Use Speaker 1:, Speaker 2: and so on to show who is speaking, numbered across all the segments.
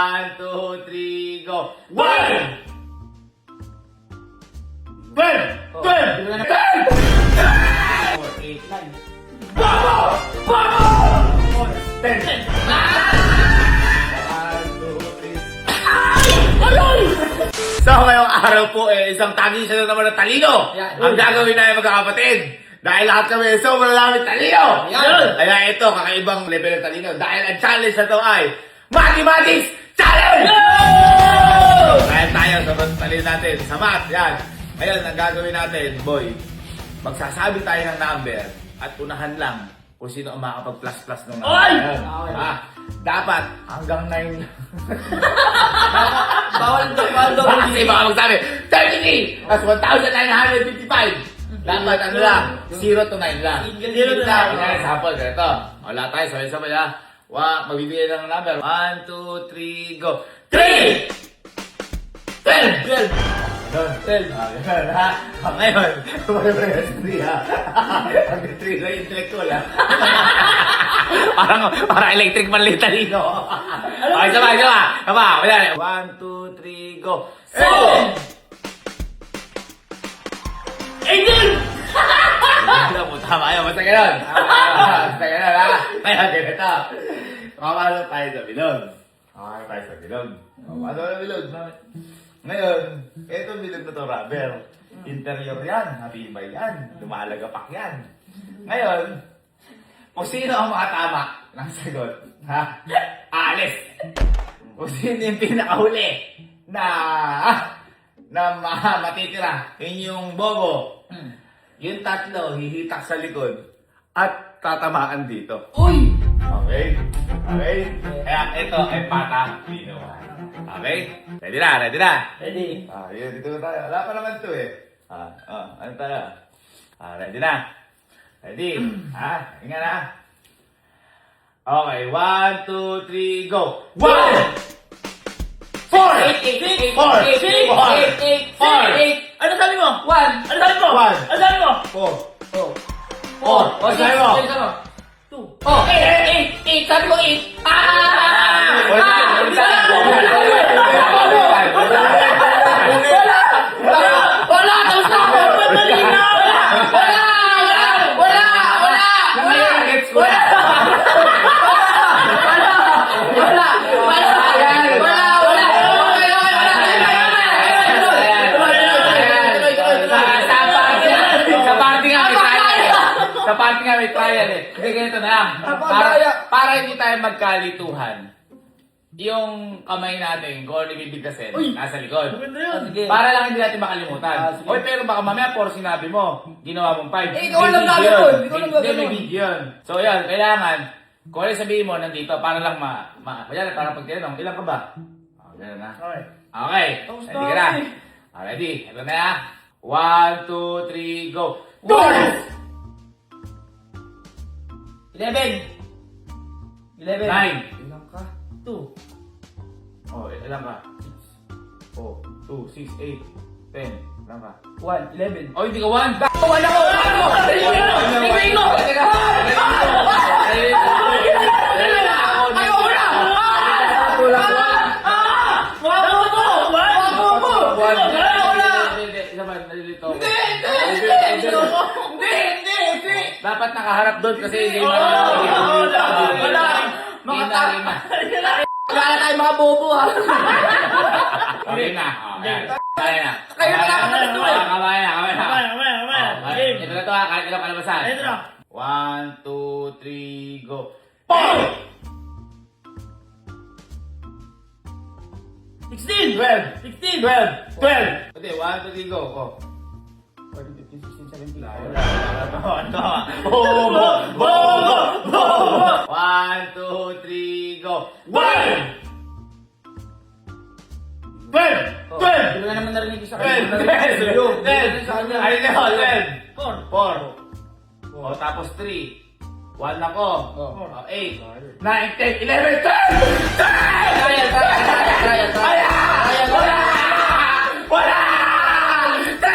Speaker 1: 1, 2, 3, go! 1! 12! 12! 4, 8, 9. Bobo! Bobo! 10! 1, 2, 3. So ngayong araw po isang tagisan na naman ng talino ang gagawin namin magkakapatid. Dahil lahat kami sobrang lamit talino. Kaya ito, kakaibang level ng talino. Dahil ang challenge na ito ay Mathematics Challenge! Dahil tayo sa talino natin sa math. Yan. Ngayon, ang gagawin natin, boy, magsasabi tayo ng number at unahan lang kung sino ang makapag-plus-plus ng number. Dapat hanggang 9 lang.
Speaker 2: Bawal daw.
Speaker 1: Kasi baka magsabi, 33! That's 1,955! Dapat ano lang, 0 to 9 lang.
Speaker 2: 0 to 9.
Speaker 1: Yan, example, ganito. Wala tayo, sabay-sabay ha. Magbibigay ng number. 1, 2, 3, go! 3! 12! 12! Ganun ha. Ngayon, parang 3 ha. Hanggang 3 lang intellectual ha. Parang electric man lang talino. Okay, sabay. Kama, 1, 2, 3, go! 7! 18! Tama yun, basta ganun. Basta ganun ha. Kaya ganito. Makapasok tayo sa bilog. Okay, tayo sa bilog. Makapasok tayo sa bilog. Ngayon, etong bilog na to, rubber. Interior yan, matibay yan, lumalagapak yan. Ngayon, kung sino ang makatama ng sagot, ha? Alis. Kung sino yung pinakahuli na matitira, yun yung bobo. Yung tatlo, hihitak sa likod at tatamaan dito.
Speaker 2: Uy!
Speaker 1: Okay? Kaya ito ay pata lino. Okay? Ready na?
Speaker 2: Ready?
Speaker 1: Yun, dito na tayo. Wala pa naman ito eh. Ano tayo? Ready na? Ready? Hinga na. Okay, 1, 2, 3, go! 1! 4!
Speaker 2: 8! Ano sabi mo? 1! Ano sabi mo?
Speaker 1: 1!
Speaker 2: Ano sabi mo?
Speaker 1: 4! Ano sabi mo?
Speaker 2: 2! 8! Sabi ko 8! Wala! Tapos na ako! Malina! Wala!
Speaker 1: Sa party nga may trial eh. Hindi, ganito na lang. Para hindi tayo magkalituhan. Yung kamay natin, kung ano ibibigkasin, nasa likod. Para lang hindi natin makalimutan. Oy, pero baka mamaya, por sinabi mo, ginawa mong 5.
Speaker 2: Ikaw lang gagawin.
Speaker 1: Hindi, may video yun. So yan, kailangan, kung ano sabihin mo nandito, para lang kunyari, para pag tinanong, ilan ka ba? Ganun na. Okay. Ready ka na? Ready? Ito na ya. 1, 2, 3, go!
Speaker 2: 11!
Speaker 1: 9!
Speaker 2: Ilang ka? 2!
Speaker 1: Ilan ka? 6. 2, 6, 8, 10. Ilan ka?
Speaker 2: 1! 11!
Speaker 1: Hindi ka 1!
Speaker 2: Wala ko!
Speaker 1: Dapat nakaharap doon kasi hindi
Speaker 2: Wala! Wala tayo mga bobo ha!
Speaker 1: Okay na. Kaya na.
Speaker 2: Kayo na nakatalas ko eh!
Speaker 1: Kamay na.
Speaker 2: Game!
Speaker 1: Ito na to ha. Kahit ilang kalabasan.
Speaker 2: Ito na.
Speaker 1: 1, 2, 3, go! 4!
Speaker 2: 16!
Speaker 1: 12! 12! 12! Pwede, 1, 2, 3, go. 14, 15, 16, 17. Bobo! 1, 2, 3, go! 1! 12! 12!
Speaker 2: Hindi ko na naman narinig sa kanya.
Speaker 1: 12! 12! Ay, no, 12!
Speaker 2: 4!
Speaker 1: 4. Tapos 3. 1 ako. 8. 9, 10, 11, 12! 12! Wala! 10!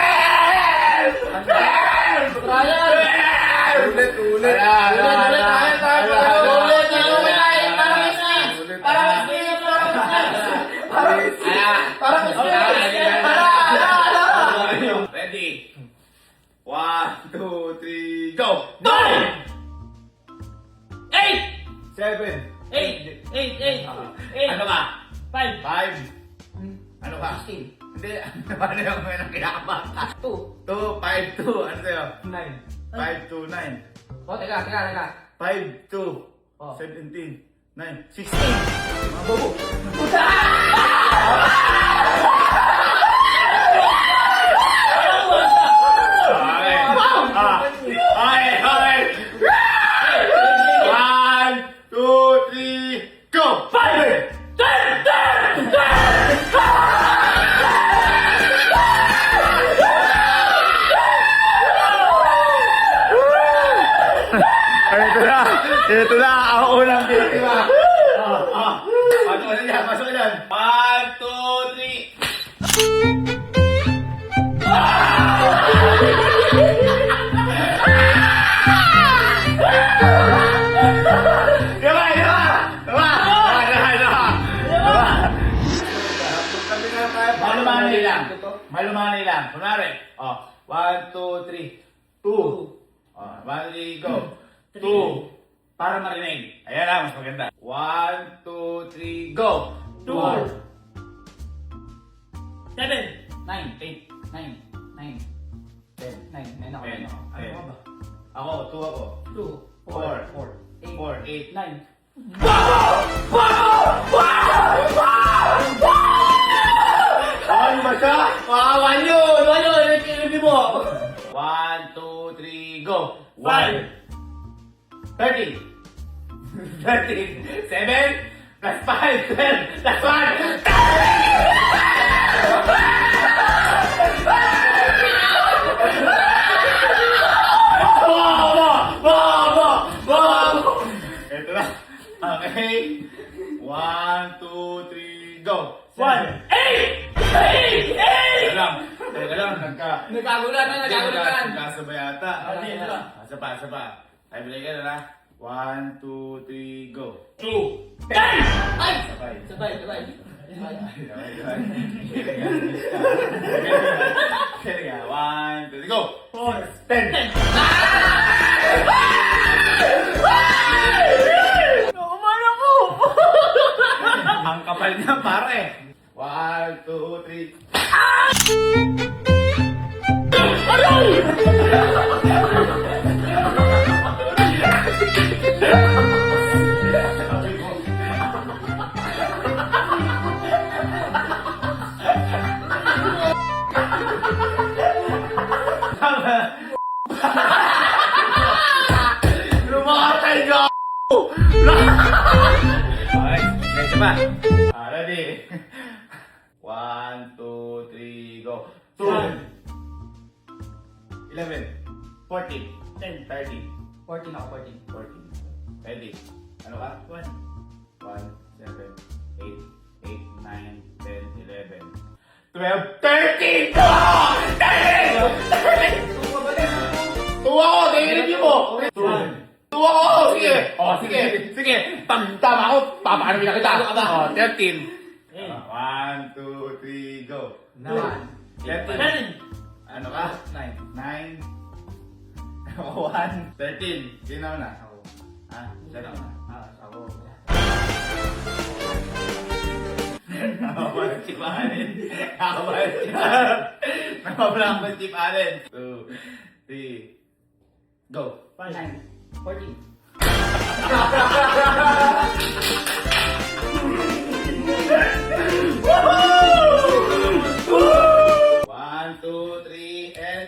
Speaker 1: Ulit!
Speaker 2: Parang
Speaker 1: Ready? 1, 2, 3, go!
Speaker 2: 8!
Speaker 1: 7.
Speaker 2: 8!
Speaker 1: Ano ka?
Speaker 2: 5!
Speaker 1: 5. Ano ka?
Speaker 2: 16.
Speaker 1: Hindi, ano yung may kinakabata?
Speaker 2: 2.
Speaker 1: 2, 5, 2. Ano sa'yo?
Speaker 2: 9.
Speaker 1: 5, 2, 9.
Speaker 2: Oh, teka.
Speaker 1: 5, 2,
Speaker 2: Oh.
Speaker 1: 17, 9, 16.
Speaker 2: Mga bobo.
Speaker 1: Okay. Okay. 1, 2, 3, go! 5! Ito na, ang unang biktima. Pasok na dyan, pasok na dyan. 1, 2, 3. Malumanay lang. Kunwari. 1, 2, 3. 2. 1, 3, go. 2. Para marinig. Ayan na, mas maganda. 1, 2, 3, go. 2.
Speaker 2: 7!
Speaker 3: 9, 8, 9, 9, 10, 9, 9 ako.
Speaker 1: Ten.
Speaker 3: Ano ka ba?
Speaker 1: Ako, 2 ako.
Speaker 3: 2, 4,
Speaker 1: 4, 8.
Speaker 3: 9.
Speaker 1: Ano ba siya?
Speaker 2: Ano yun? Review mo.
Speaker 1: 1, 2, 3, go.
Speaker 2: 1.
Speaker 1: 13. 13. 7 plus 5. 12 plus 1. Ito na. Okay. 1, 2, 3, go.
Speaker 2: 1. 8!
Speaker 1: Teka lang. Teka lang.
Speaker 2: Nagkagulan.
Speaker 1: Nagkasabay ata.
Speaker 2: Ano yun ba?
Speaker 1: Isa pa. Tiebreaker na. 1, 2, 3, go.
Speaker 2: 2. 10! Ay!
Speaker 1: Sabay.
Speaker 2: Sabay.
Speaker 1: Kaya nga. 1, 2, 3, go.
Speaker 2: 4.
Speaker 1: 10.
Speaker 2: Nakuman ako!
Speaker 1: Ang kapal niya, pare. 1, 2, 3. Lumakatay ka! Okay, next pa. Ready? 1, 2, 3, go. 2. 11. 14.
Speaker 2: 10.
Speaker 1: 13.
Speaker 3: 14 ako, 14.
Speaker 1: 14. Ready? Ano ka?
Speaker 2: 1.
Speaker 1: 1, 7, 8, 8, 9, 10, 11, 12, 13! Oh! 13! Tuwa ko! Tingin mo! Tuwa ko! Sige! Sige! Tama ako! Papaano kita kita? 13. 1, 2, 3, go.
Speaker 3: 9.
Speaker 1: 13.
Speaker 2: 10.
Speaker 1: Ano ka?
Speaker 3: 9.
Speaker 1: 9. 1. 13. Sino na?
Speaker 3: Ako.
Speaker 1: Ha? Sino na?
Speaker 3: Ako.
Speaker 1: Nakabalik si Allen. Nakabalik si Allen. 2, 3, go.
Speaker 3: 9. 14.
Speaker 1: One, two, three, and...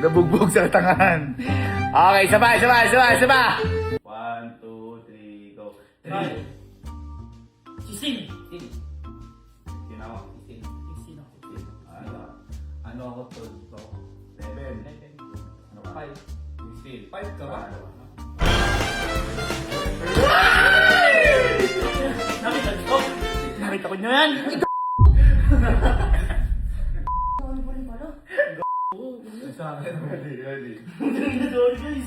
Speaker 1: Nabugbog sa tangan. Okay, isa pa. 1, 2, 3, go. 3.
Speaker 2: 16.
Speaker 3: 16.
Speaker 1: Yun ako.
Speaker 2: 16 ako.
Speaker 1: Ano ako? 12 ako. 11. Ano ka?
Speaker 3: 5.
Speaker 1: 16.
Speaker 3: 5 ka ba?
Speaker 2: Nakita ko nyo yan.
Speaker 3: Ano pa rin pala?
Speaker 2: sa akin.
Speaker 1: Ready.
Speaker 2: Sorry guys.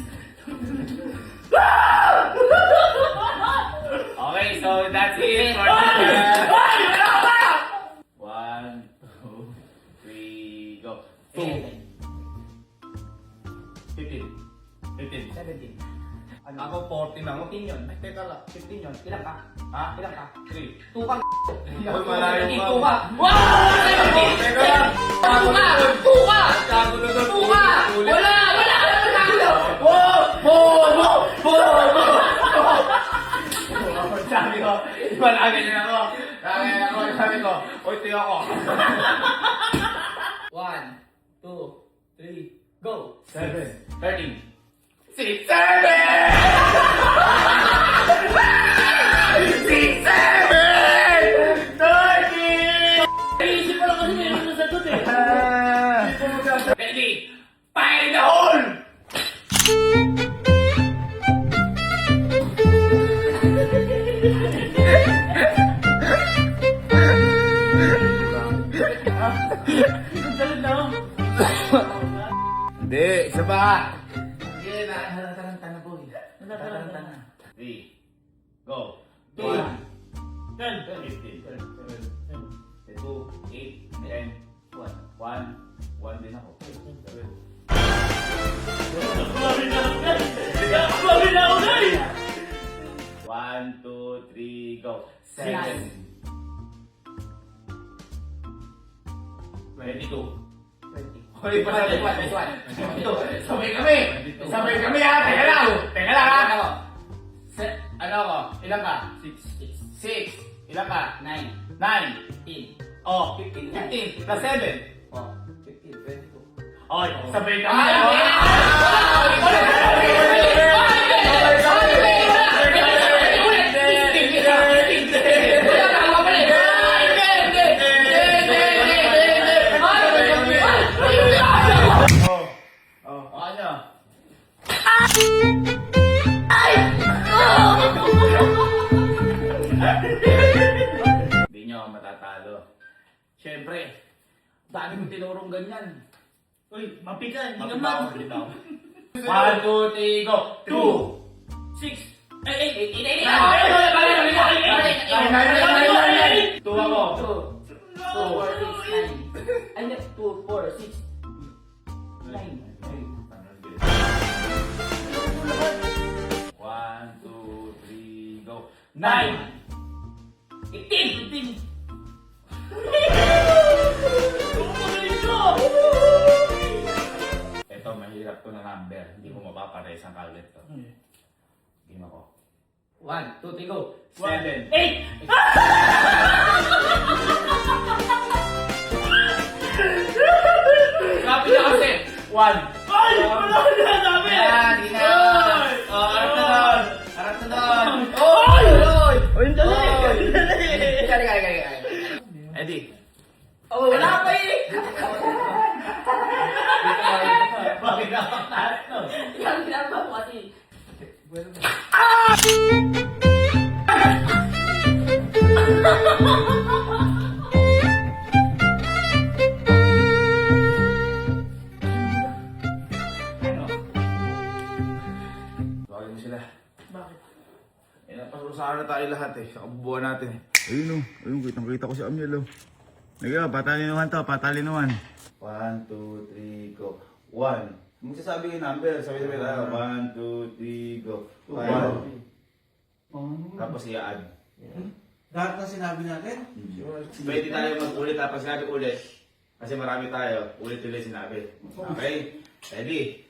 Speaker 1: Okay, so that's it for today. 1, 2, 3, go. 2. 15. 15.
Speaker 3: 17. Ano?
Speaker 1: Ako 14 ako.
Speaker 3: 15 yun.
Speaker 1: Ay, teka lang.
Speaker 3: 15 yun. Ilan ka?
Speaker 1: Ha?
Speaker 3: Ilan ka?
Speaker 1: 3.
Speaker 3: 2 ka.
Speaker 1: Ay, malayo ka.
Speaker 3: 2 ka. Wow!
Speaker 1: Teka lang.
Speaker 3: 2 ka! 2 ka!
Speaker 1: Kago na doon.
Speaker 3: 2 ka! Wala! Wala ka naman nakalo!
Speaker 1: Sabi ko, malaki na ako. Sabi ko, oy, tiyo ako.
Speaker 3: 1, 2, 3, go!
Speaker 1: 7, 13, 6, 7! 6, 7! 30!
Speaker 2: Iisip ko lang kasi meron na sagot eh.
Speaker 1: Ready? Fire in the hole!
Speaker 2: Ang galit na ako.
Speaker 1: Hindi, isa pa.
Speaker 3: Sige na. Nataranta na boy.
Speaker 2: Nataranta na.
Speaker 1: 3, go.
Speaker 2: 2, 10,
Speaker 1: 15, 2, 8, 10, 1, 1 din ako.
Speaker 2: Grabe na ako guys. Grabe na ako guys.
Speaker 1: 1, 2, 3, go. 7, 22.
Speaker 3: 20.
Speaker 1: Hoy, pasali pa.
Speaker 3: 21.
Speaker 1: Sabay kami! Sabay kami ha! Teka lang! Teka lang ha!
Speaker 3: Ano?
Speaker 1: Ano ako? Ilan ka?
Speaker 3: 6.
Speaker 1: 6. Ilan ka?
Speaker 3: 9.
Speaker 1: 9.
Speaker 3: 15.
Speaker 1: Oh,
Speaker 3: 15.
Speaker 1: 15. Plus 7.
Speaker 3: Oh, 15. 22.
Speaker 1: Oy, sabay kami. Ano? Hindi nyo ako matatalo.
Speaker 3: Siyempre, dami kong tinurong ganyan.
Speaker 2: Uy, mapikan. Hindi
Speaker 1: Mabitaw,
Speaker 2: naman.
Speaker 1: mabitaw. 1, 2, 3, go! 2!
Speaker 2: 6. Ay,
Speaker 3: 8.
Speaker 1: Two ako.
Speaker 3: 2, 4, 6, 9. Ay, 2, 4, 6, 9.
Speaker 1: 1, 2, 3, go! 9!
Speaker 3: 18.
Speaker 2: 15. Magaling ko.
Speaker 1: Ito, mahirap to na number. Hindi ko mapapares ang kalit to. Game ako.
Speaker 3: 1, 2, 3, go.
Speaker 1: 7.
Speaker 2: 8.
Speaker 1: Kapit na kasi! 1.
Speaker 2: Ay, wala na namin.
Speaker 1: Yan, di na.
Speaker 2: Ay!
Speaker 1: Harap na doon. Harap na doon.
Speaker 2: Oy!
Speaker 1: Oy!
Speaker 2: Oy, ang dali. Ang dali.
Speaker 1: Eddie.
Speaker 3: Oh, wala pa eh.
Speaker 1: Bakit ako taas to?
Speaker 3: Yung ginagawa mo kasi.
Speaker 1: Bakit mo sila?
Speaker 2: Bakit?
Speaker 1: Eh, napasusahan na tayo lahat eh. Sa kabubuan natin eh.
Speaker 4: Ayun o, ayun, kitang-kita ko si Amiel o. Nagka, patalinuhan to, patalinuhan.
Speaker 1: 1, 2, 3, go. 1. Magsasabi yung number. Sabi-sabi tayo. 1, 2, 3, go. 1. Tapos i-add.
Speaker 5: Lahat na sinabi natin?
Speaker 1: Pwede tayo mag-ulit tapos sinabi ulit. Kasi marami tayo. Ulit-ulit sinabi. Okay? Ready?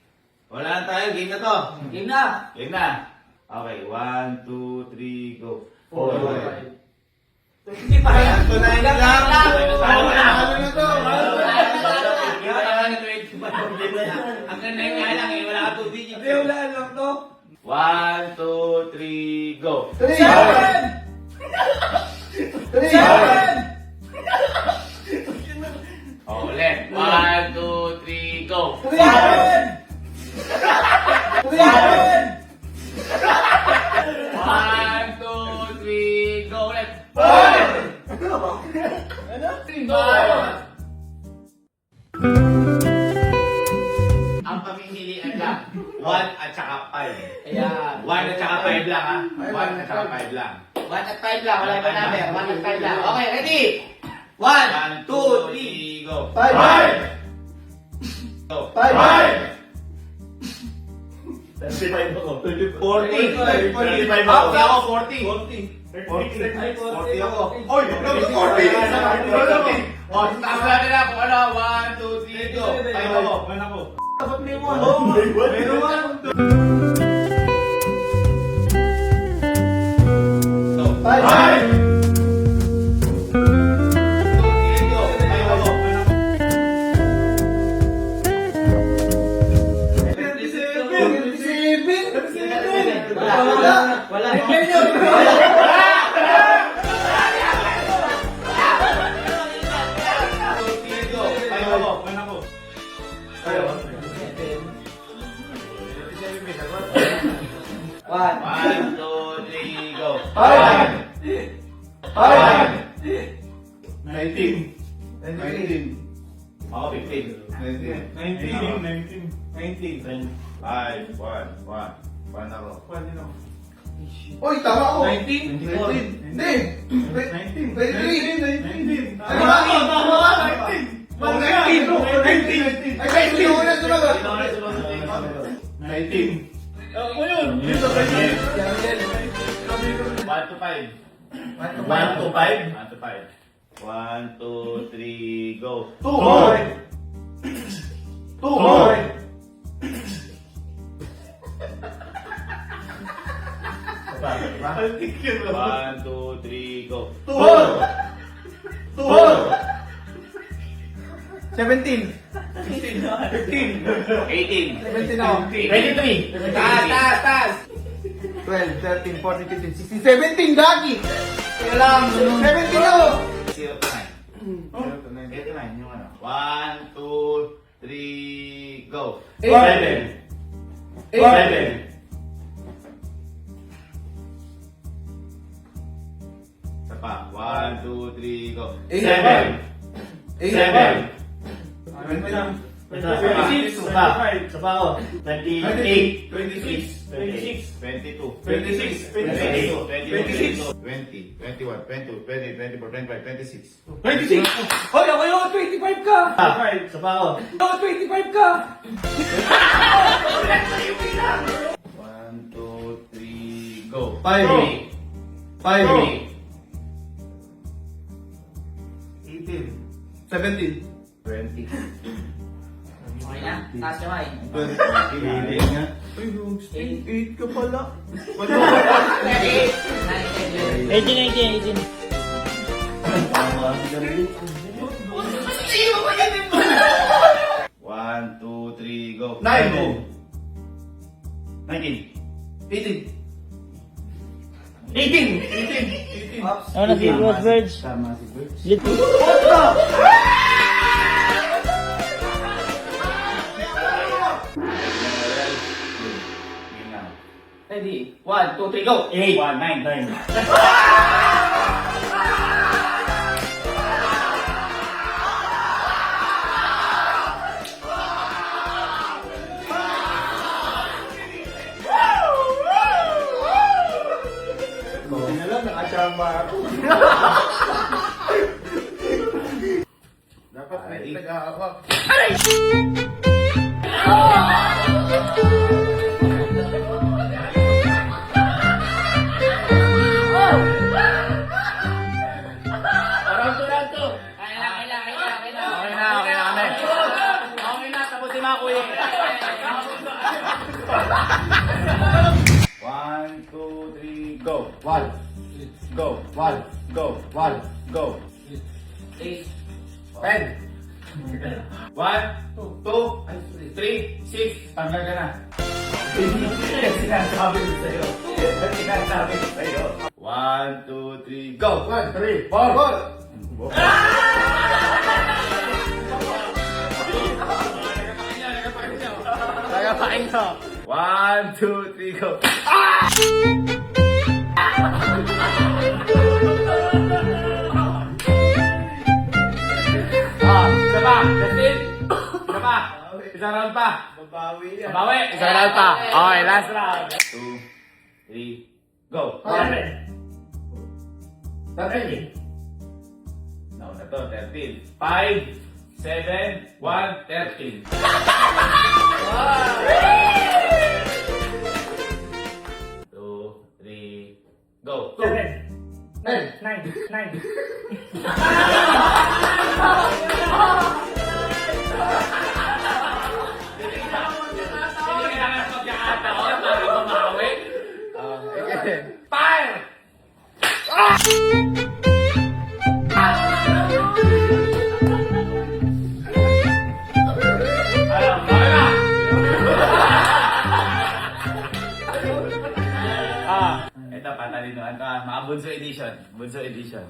Speaker 1: Wala na tayo. Game na to.
Speaker 3: Game na.
Speaker 1: Game na. Okay. 1, 2, 3, go. 4.
Speaker 3: Hindi pa yan.
Speaker 1: Tunayin na lang.
Speaker 5: Ano na to?
Speaker 1: Ang ganda yung nga lang eh. Wala ka 2 digits.
Speaker 5: Hindi, wala lang to.
Speaker 1: 1, 2, 3, go.
Speaker 5: 7! 7!
Speaker 1: Oh, ulit. 1, 2, 3, go.
Speaker 5: 7! 7!
Speaker 1: 1, 2, 3, go ulit.
Speaker 5: 5!
Speaker 1: Go. 1 at saka 5.
Speaker 3: Ayan.
Speaker 1: 1 at saka 5 lang ha. 1 at saka 5 lang.
Speaker 3: 1 at 5 lang. Wala iba number. 1 at 5 lang. Okay, ready? 1,
Speaker 1: 1,
Speaker 3: 2, 3.
Speaker 1: 2, 3, go.
Speaker 5: 5!
Speaker 1: Go.
Speaker 5: 5!
Speaker 1: 35 ako. 40.
Speaker 5: 45.
Speaker 1: 35 ako. Ako 40.
Speaker 5: 40 ako.
Speaker 1: Oy, 40. O, taas natin na kung ano. 1, 2, 3, go. 5 ako.
Speaker 5: Dapat may 1. Meron 1. 5! 27!
Speaker 3: Wala. One.
Speaker 1: 1, 2, 3, go.
Speaker 5: 5!
Speaker 1: 19.
Speaker 5: 19!
Speaker 1: Ako 15.
Speaker 5: 19!
Speaker 1: 5, 1 ako.
Speaker 5: Uy, tama ako!
Speaker 1: 19?
Speaker 5: Hindi! 19! 23!
Speaker 1: 19.
Speaker 5: Tama ka! 19! Ay, guys, sunod!
Speaker 1: 19.
Speaker 2: Ako yun.
Speaker 1: 1 to 5. 1 to 5? 1 to 5. 1, 2, 3, go.
Speaker 5: 2! 2!
Speaker 1: One, 2, 3, go.
Speaker 5: 17!
Speaker 1: 18.
Speaker 5: 17 ako.
Speaker 1: 23.
Speaker 3: Taas.
Speaker 5: 12, 13, 14, 15, 16, 17, Gagi! Kaya lang, 17 ako!
Speaker 1: 0 to 9. 0 to 9. 8 to 9, yung ano. 1, 2, 3, go.
Speaker 5: 7.
Speaker 1: 7. Isa pa. 1, 2, 3, go. 7. 7. 26. Isa pa ako. 28.
Speaker 5: 26.
Speaker 1: 22.
Speaker 5: 26.
Speaker 1: 20. 21. 22. 20. 24. 25. 26.
Speaker 5: 26! Hoy, ako yun! 25 ka!
Speaker 1: Isa pa ako.
Speaker 5: Ako 25 ka!
Speaker 1: 1, 2, 3, go.
Speaker 5: 5.
Speaker 1: 5.
Speaker 5: 18. 17.
Speaker 1: 20.
Speaker 3: Okay na. Taas kamay.
Speaker 5: 8 ka pala.
Speaker 3: 8, 9, 10, 11.
Speaker 1: 1, 2, 3, go.
Speaker 5: 9.
Speaker 1: 19.
Speaker 5: 18.
Speaker 1: 18.
Speaker 2: Ano na si Rose Birds?
Speaker 1: Tama si Birds.
Speaker 2: Little.
Speaker 3: Ready? 1, 2, 3, go!
Speaker 1: 8. 1, 9. 9.
Speaker 5: Hindi na lang, nakachamba ako. Dapat may nag-aawak.
Speaker 2: Round 2.
Speaker 3: Okay na.
Speaker 2: Okay na, tapos si Makuya.
Speaker 1: 1, 2, 3, go.
Speaker 5: 1.
Speaker 1: Go. 1. Go. 1. Go.
Speaker 3: 8,
Speaker 5: 10.
Speaker 1: 1, 2, 3, 6. Tanggal ka na. Sinasabi ko sa'yo. 1, 2, 3, go.
Speaker 5: 1, 3, 4.
Speaker 2: Nagapain ko.
Speaker 1: 1, 2, 3, go.
Speaker 2: Isa pa. That's it. Isa pa.
Speaker 1: pa. Isang round pa.
Speaker 5: Babawi yan.
Speaker 1: Babawi. Isang round pa. Okay, last round. 2, 3, go. 13. Nauna to, 13. 5, 7, 1, 13. 2, 3, go.
Speaker 2: 9.
Speaker 1: Hindi kailangan magkakataon para bumawi.
Speaker 5: Again.
Speaker 1: Fire! Ito, patalinuan to ah. Mga Bunso Edition. Bunso Edition.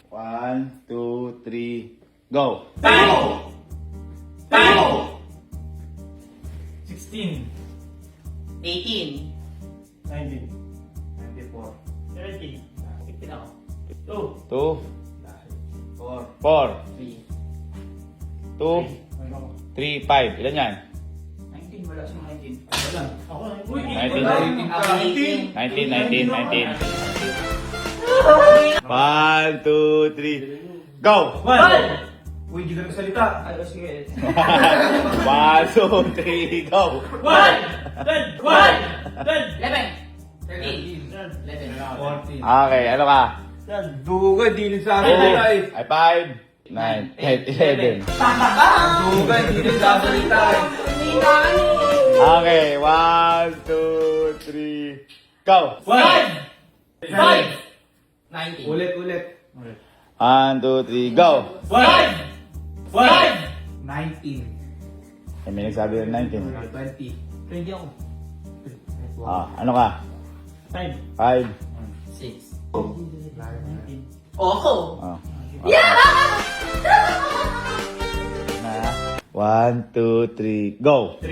Speaker 4: 1, 2, 3, go!
Speaker 1: Time! Time! 16.
Speaker 3: 18.
Speaker 2: 19.
Speaker 5: 94.
Speaker 2: 17. 15 ako.
Speaker 4: 2,
Speaker 5: 4.
Speaker 4: 4,
Speaker 3: 3.
Speaker 4: 2, 3, 5. Ilan yan?
Speaker 3: 19. Wala siyang 19.
Speaker 2: Ako. Uy,
Speaker 4: 19.
Speaker 5: 19.
Speaker 4: 19. 1, 2, 3, go!
Speaker 2: 1.
Speaker 5: Uy, hindi ka nagsalita.
Speaker 3: Ay, sige.
Speaker 4: 1, 2, 3, go!
Speaker 2: 1. 10.
Speaker 3: 11. 13. 11.
Speaker 5: 14.
Speaker 4: Okay, ano ka?
Speaker 5: Dugay, di
Speaker 4: Oh,
Speaker 5: nagsasalita eh.
Speaker 4: ay 5, 9, 10, 11.
Speaker 5: Dugay, di nagsasalita eh.
Speaker 4: Okay, 1, 2, 3, go!
Speaker 2: 5.
Speaker 3: 19.
Speaker 5: Ulit.
Speaker 4: 1, 2, 3, go!
Speaker 2: 5.
Speaker 5: 19.
Speaker 4: Eh, may nagsabi ng 19.
Speaker 5: 20.
Speaker 3: 20 ako.
Speaker 4: Ano ka?
Speaker 2: 5.
Speaker 4: 5.
Speaker 3: 6.
Speaker 5: 19.
Speaker 3: Oh!
Speaker 4: Oh. Na. 1, 2, 3, go!
Speaker 2: 1.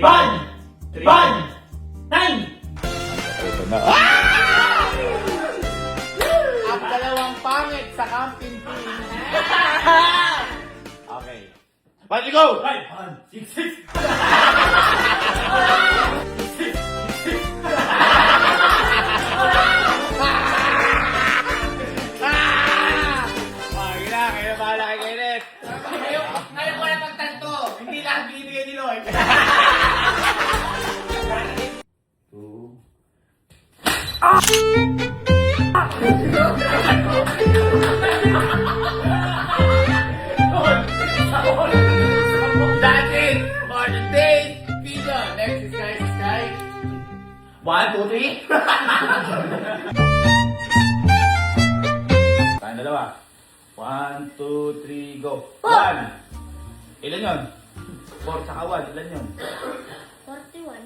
Speaker 2: 9.
Speaker 4: Ito na.
Speaker 1: Ang dalawang pangit sa camping team.
Speaker 4: Okay. Let's go!
Speaker 2: 5. 6.
Speaker 1: Kaya bahala kay Kenneth.
Speaker 3: Ngayon ko na pagtanto.
Speaker 1: Hindi lahat binibigay ni Lloyd. 2. That's it for today's video. Next is Sky. 1, 2, 3. Tayong dalawa. 1, 2, 3, go. 1. Ilan yun? 4 tsaka 1. Ilan yun?
Speaker 6: 41.